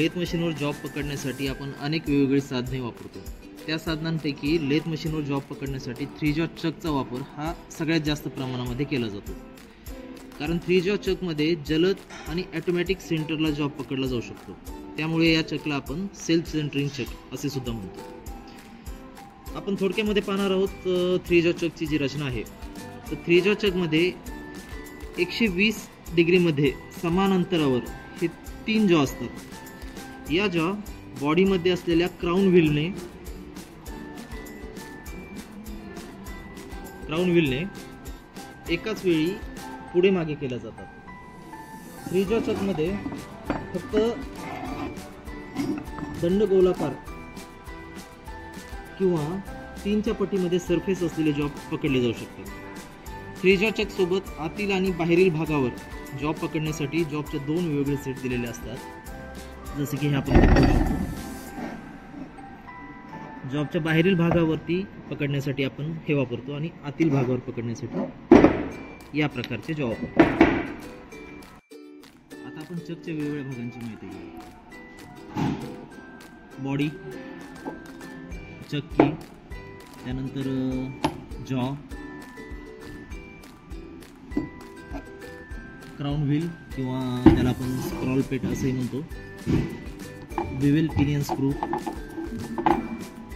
Lathe मशीनवर job पकडण्यासाठी आपण अनेक वेगवेगळी साधने वापरतो। त्या साधनांपैकी लेथ मशीनवर जॉब पकडण्यासाठी 3 जॉ चकचा वापर हा सगळ्यात जास्त प्रमाणामध्ये केला जातो। कारण 3 जॉ चकमध्ये जलद आणि ऑटोमॅटिक सेंटरला जॉब पकडला जाऊ शकतो। त्यामुळे या चकला आपण सेल्फ सेंटरिंग चक असे सुद्धा म्हणतो। आपण थोडक्यामध्ये पाहणार आहोत 3 जॉ चकची जी रचना आहे। तर 3 जॉ चकमध्ये 120 डिग्रीमध्ये समान अंतरावर हे 3 जॉ असतात। या जॉ बॉडीमध्ये असलेल्या क्राउन व्हीलने एकाच वेळी पुढे मागे केल्या जातात। 3 जॉ चकमध्ये फक्त दंडगोलाकार किंवा 3च्या पटीमध्ये सरफेस असलेले जॉब पकडले जाऊ शकतात। 3 जॉ चक सोबत आतील आणि बाहेरील भागावर जॉब पकडण्यासाठी जॉबचे 2 वेगवेगळे सेट दिलेले असतात। जसे की हे आपण पाहू शकतो। जॉबच्या बाहेरील भागावरती पकडण्यासाठी आपण हे वापरतो आणि आतील भागावर पकडण्यासाठी या प्रकारचे जॉब वापरतो। आता आपण चकच्या वेगवेगळ्या भागांची माहिती घेऊ। बॉडी, चक्की, त्यानंतर जॉ, क्राउन व्हील किंवा त्याला आपण स्क्रॉल पेट असंही म्हणतो, बिवेल पिनियन स्क्रू,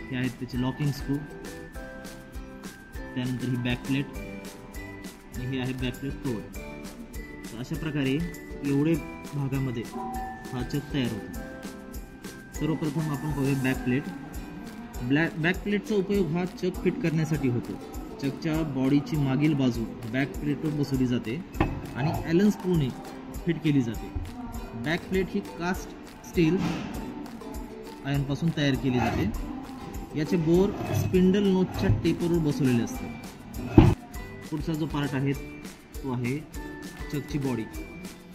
हे आहेत त्याचे लॉकिंग स्क्रू, त्यानंतर ही बॅक प्लेट आणि हे आहे बॅक प्लेट कव्हर। तर अशा प्रकारे एवढे भागामध्ये हा चक तयार होतो। सर्वप्रथम आपण पाहूया बॅक प्लेट। बॅक प्लेटचा उपयोग हा चक फिट करण्यासाठी होतो। चकच्या बॉडीची मागील बाजू बॅक प्लेटवर बसवली जाते आणि ॲलन स्क्रूने फिट केली जाते। बॅक प्लेट ही कास्ट स्टील आयर्नपासून तयार केली जाते। याचे बोर स्पिंडल नोचच्या टेपरवर बसवलेले असतात। पुढचा जो पार्ट आहे तो आहे चकची बॉडी।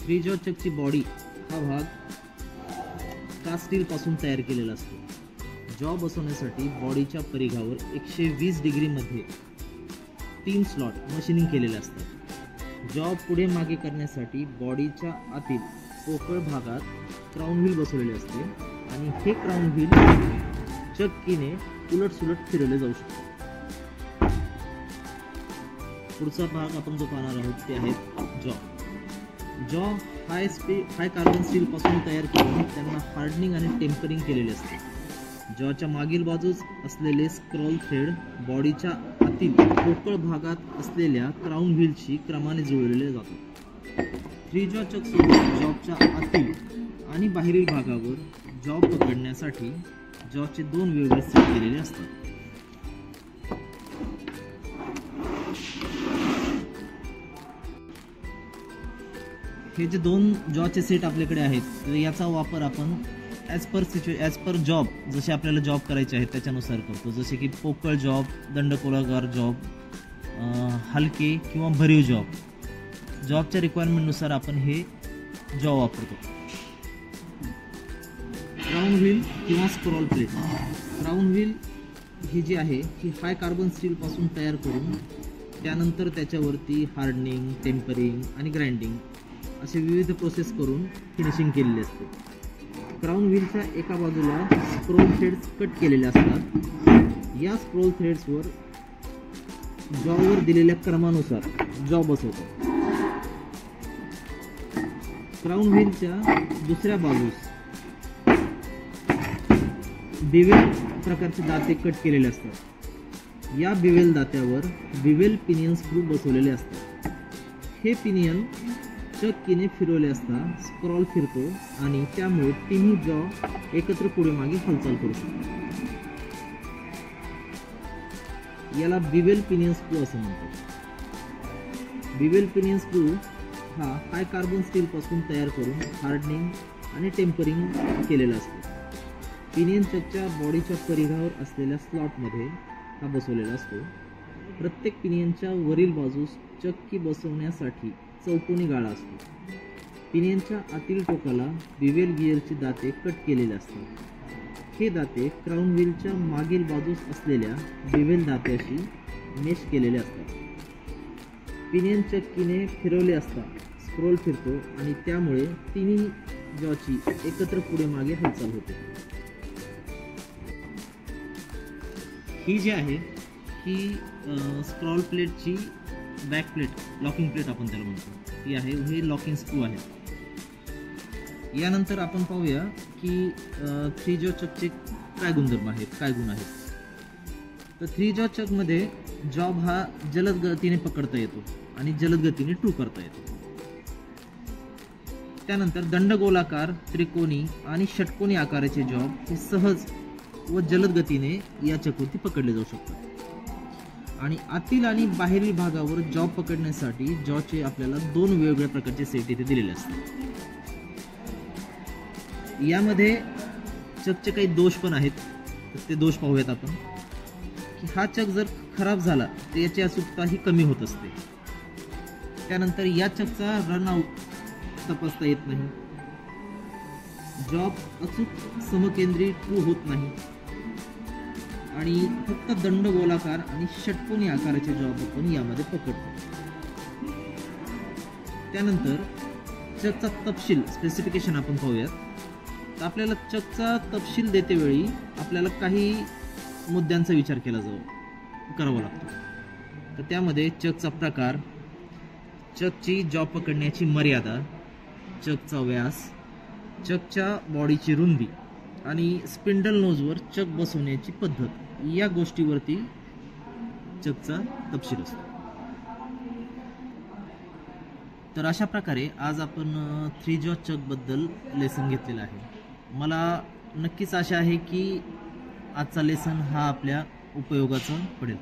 3 जॉ चकची बॉडी हा भाग कास्ट स्टील पासून तयार केलेला असतो। जॉ बसवण्यासाठी बॉडीच्या परिघावर 120 डिग्रीमध्ये 3 स्लॉट मशीनिंग केलेले असतात। जॉ पुढे मागे करण्यासाठी बॉडीच्या आतील पोकळ भागात क्राउन व्हील बसवलेले असते आणि हे क्राउन व्हील चक्कीने उलटसुलट फिरवले जाऊ शकते। पुढचा भाग आपण जो पाहणार आहोत ते आहे जॉ। जॉ हाय कार्बन स्टील पासून तयार करून त्यांना हार्डनिंग आणि टेम्परिंग केलेले असते। जॉच्या मागील बाजूस असलेले स्क्रॉल थ्रेड बॉडीच्या आतील पोकळ भागात असलेल्या क्राउन व्हीलशी क्रमाने जुळवलेले जातात। 3 जॉ चक सोबत जॉबच्या आतील आणि बाहेरील भागावर जॉब पकडण्यासाठी जॉचे 2 वेगवेगळे सेट केलेले असतात। हे जे 2 जॉचे सेट आपल्याकडे आहेत तर याचा वापर आपण ॲज पर जॉब जसे आपल्याला जॉब करायचे आहेत त्याच्यानुसार करतो। जसे की पोकळ जॉब, दंडगोलाकार जॉब, हलके किंवा भरीव जॉब, जॉबच्या रिक्वायरमेंटनुसार आपण हे जॉब वापरतो। क्राउन व्हील किंवा स्क्रॉल प्लेट। क्राउन व्हील ही जी आहे ही हाय कार्बन स्टील पासून तयार करून त्यानंतर त्याच्यावरती हार्डनिंग, टेम्परिंग आणि ग्राइंडिंग असे विविध प्रोसेस करून फिनिशिंग केलेली असते। क्राउन व्हीलच्या एका बाजूला स्क्रोल थ्रेड्स कट केलेले असतात। या स्क्रोल थ्रेड्सवर जॉवर दिलेल्या क्रमानुसार जॉ बसवतात। क्राउन व्हीलच्या दुसऱ्या बाजूस बिवेल प्रकारचे दाते कट केलेले असतात। या बिवेल दात्यावर बिवेल पिनियन स्क्रू बसवलेले असतात। हे पिनियन चक्कीने फिरवले असता स्क्रॉल फिरतो आणि त्यामुळे तिन्ही जॉ एकत्र पुढे मागे हालचाल करू शकतात। याला बिवेल पिनियन स्क्रू असं म्हणतात। बिवेल पिनियन स्क्रू हा हाय कार्बन स्टील पासून तयार करून हार्डनिंग आणि टेम्परिंग केलेला असतो। पिनियन चकच्या बॉडीच्या परिघावर असलेल्या स्लॉटमध्ये हा बसवलेला असतो। प्रत्येक पिनियनच्या वरील बाजूस चक्की बसवण्यासाठी चौकोनी गाळा असतो। पिनियनच्या आतील टोकाला बिवेल गिअरची दाते कट केलेले असतात। हे दाते क्राउन व्हीलच्या मागील बाजूस असलेल्या बिवेल दात्याशी मेश केलेले असतात। पिनियन चक्कीने फिरवले असता स्क्रोल फिरतो आणि त्यामुळे तिन्ही जॉची एकत्र पुढे मागे हालचाल होते. ही जी आहे ही स्क्रॉल प्लेटची बॅक प्लेट, लॉकिंग प्लेट आपण त्याला म्हणतो, ही आहे. हे लॉकिंग स्क्रू आहे. यानंतर आपण पाहूया की 3 जॉ चकचे काय गुणधर्म आहेत, काय गुण आहेत. तर 3 जॉ चकमध्ये जॉब हा जलद गतीने पकडता येतो आणि जलद गतीने ट्रू करता येतो. त्यानंतर दंडगोलाकार, त्रिकोणी आणि षटकोनी आकाराचे जॉब हे सहज व जलद गतीने या चकवरती पकडले जाऊ शकतात. आणि आतील आणि बाहेरील भागावर जॉब पकडण्यासाठी जॉचे आपल्याला 2 वेगवेगळ्या प्रकारचे सेट इथे दिलेले असतात. यामध्ये चकचे काही दोष पण आहेत, तर ते दोष पाहूयात आपण. की हा चक जर खराब झाला तर याची अचूकता ही कमी होत असते. त्यानंतर या चकचा रनआउट तपासता येत नाही. जॉब अचूक समकेंद्री ट्रू होत नाही आणि फक्त दंडगोलाकार आणि षटकोनी आकाराचे जॉब आपण यामध्ये पकडतो. त्यानंतर चकचा तपशील स्पेसिफिकेशन आपण पाहूयात. तर आपल्याला चकचा तपशील देतेवेळी आपल्याला काही मुद्द्यांचा विचार करावा लागतो. तर त्यामध्ये चकचा प्रकार, चकची जॉब पकडण्याची मर्यादा, चकचा व्यास, चकच्या बॉडीची रुंदी आणि स्पिंडल नोजवर चक बसवण्याची पद्धत, या गोष्टीवरती चकचा तपशील असतो. तर अशा प्रकारे आज आपण 3 जॉ चकबद्दल लेसन घेतलेलं आहे. मला नक्कीच आशा आहे की आजचा लेसन हा आपल्या उपयोगाचा पडेल.